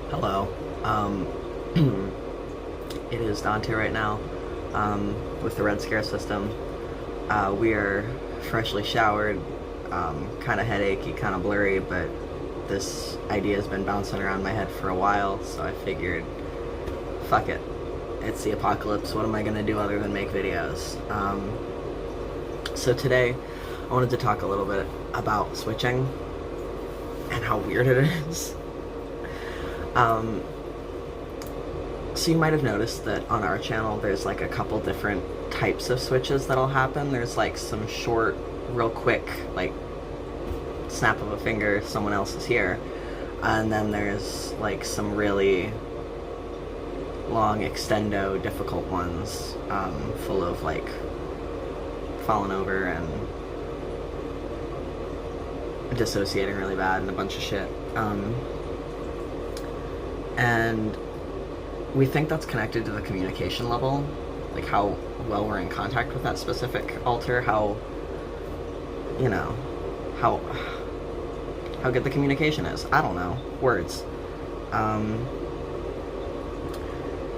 Hello. Um, it is Dante right now with the Red Scare system. We are freshly showered, kind of headachy, kind of blurry, but this idea has been bouncing around my head for a while, so I figured, fuck it. It's the apocalypse. What am I going to do other than make videos? So today, I wanted to talk a little bit about switching and how weird it is. So you might have noticed that on our channel there's like a couple different types of switches that'll happen. There's like some short, real quick, like snap of a finger, someone else is here. And then there's like some really long, extendo, difficult ones, full of like falling over and dissociating really bad and a bunch of shit. And we think that's connected to the communication level, like how well we're in contact with that specific alter, how, you know, how good the communication is. I don't know. Words.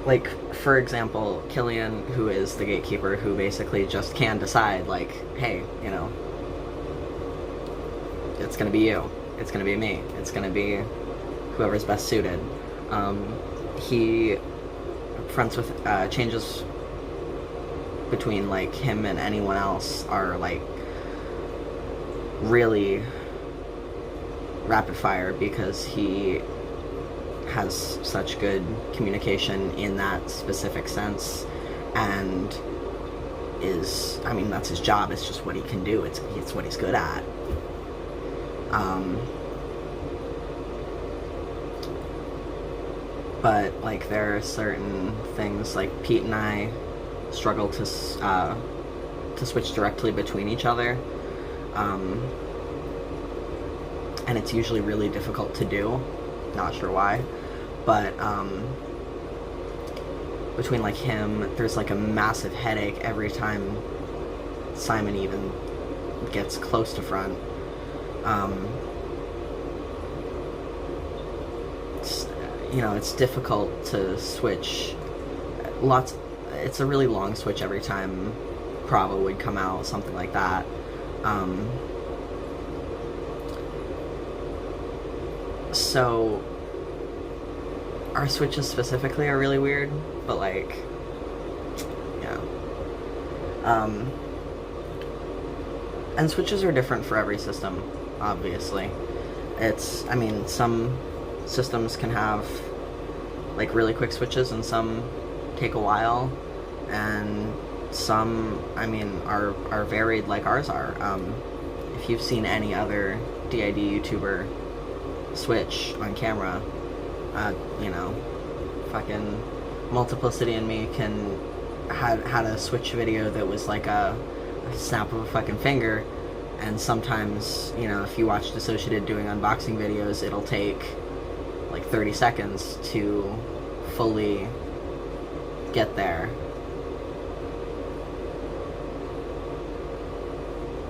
Like, for example, Killian, who is the gatekeeper, who basically just can decide, like, hey, you know, it's gonna be you, it's gonna be me, it's gonna be whoever's best suited. He fronts with changes between like him and anyone else are like really rapid fire because he has such good communication in that specific sense, and I mean, that's his job. It's just what he can do. It's what he's good at. But like there are certain things like Pete and I struggle to switch directly between each other, and it's usually really difficult to do. Not sure why, but between like him, there's like a massive headache every time Simon even gets close to front. It's difficult to switch. It's a really long switch every time Bravo would come out, something like that. So our switches specifically are really weird, but like, yeah. And switches are different for every system, obviously. Some systems can have like really quick switches and some take a while, and some are varied like ours are. If you've seen any other DID YouTuber switch on camera, fucking Multiplicity and me had a switch video that was like a snap of a fucking finger, and sometimes, if you watch Dissociated doing unboxing videos, it'll take like 30 seconds to fully get there.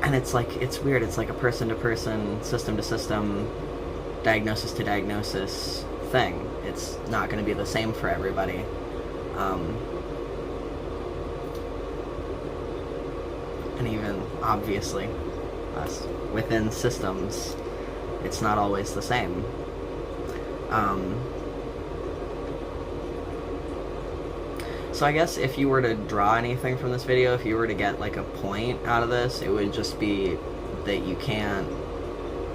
And it's weird. It's like a person-to-person, system-to-system, diagnosis-to-diagnosis thing. It's not going to be the same for everybody. And even, obviously, us within systems, it's not always the same. So I guess if you were to draw anything from this video, if you were to get like a point out of this, it would just be that you can't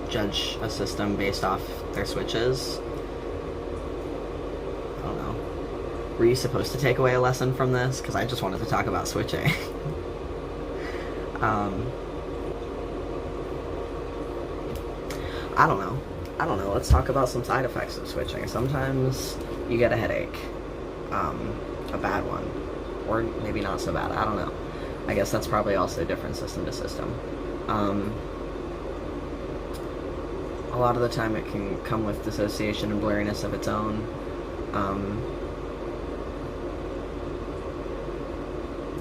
judge a system based off their switches. I don't know. Were you supposed to take away a lesson from this? Because I just wanted to talk about switching. I don't know. Let's talk about some side effects of switching. Sometimes you get a headache. A bad one. Or maybe not so bad. I don't know. I guess that's probably also different system to system. A lot of the time it can come with dissociation and blurriness of its own.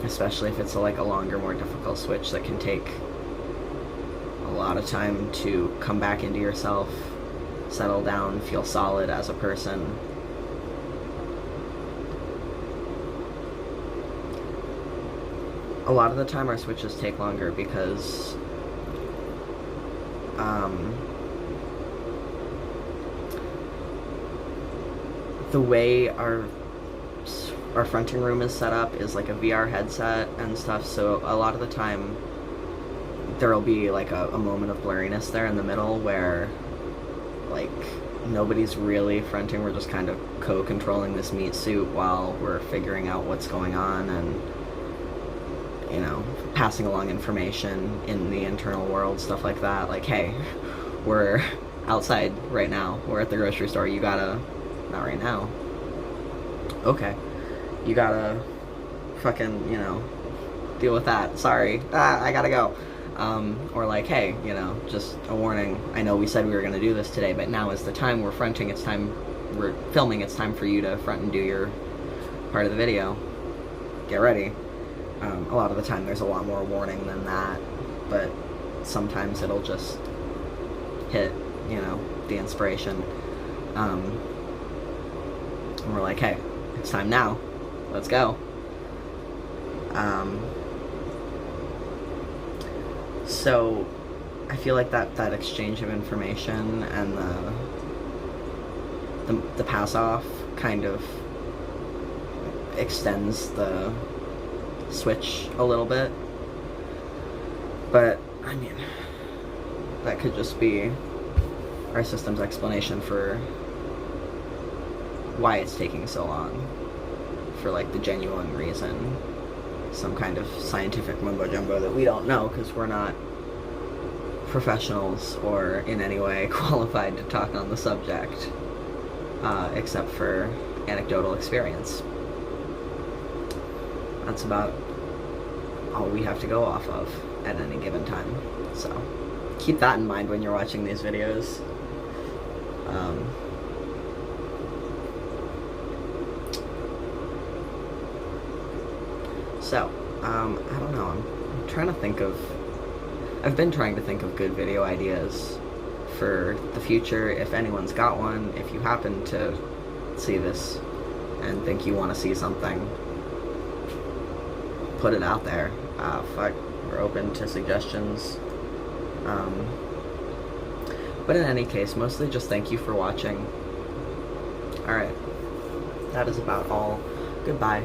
Especially if it's a longer, more difficult switch that can take a lot of time to come back into yourself, settle down, feel solid as a person. A lot of the time our switches take longer because the way our fronting room is set up is like a VR headset and stuff, so a lot of the time there'll be like a moment of blurriness there in the middle where like nobody's really fronting, we're just kind of co-controlling this meat suit while we're figuring out what's going on and, you know, passing along information in the internal world, stuff like that. Like, hey, we're outside right now, we're at the grocery store, you gotta, not right now, okay, you gotta fucking, you know, deal with that, sorry, I gotta go. Or like, hey, you know, just a warning, I know we said we were going to do this today, but now is the time, we're fronting, it's time, we're filming, it's time for you to front and do your part of the video. Get ready. A lot of the time there's a lot more warning than that, but sometimes it'll just hit, you know, the inspiration. And we're like, hey, it's time now, let's go. So I feel like that exchange of information and the pass off kind of extends the switch a little bit, but I mean, that could just be our system's explanation for why it's taking so long, for like the genuine reason, some kind of scientific mumbo jumbo that we don't know because we're not professionals or in any way qualified to talk on the subject, except for anecdotal experience. That's about all we have to go off of at any given time. So keep that in mind when you're watching these videos. I don't know, I'm trying to think of, I've been trying to think of good video ideas for the future. If anyone's got one, if you happen to see this and think you want to see something, put it out there. We're open to suggestions. But in any case, mostly just thank you for watching. Alright, that is about all. Goodbye.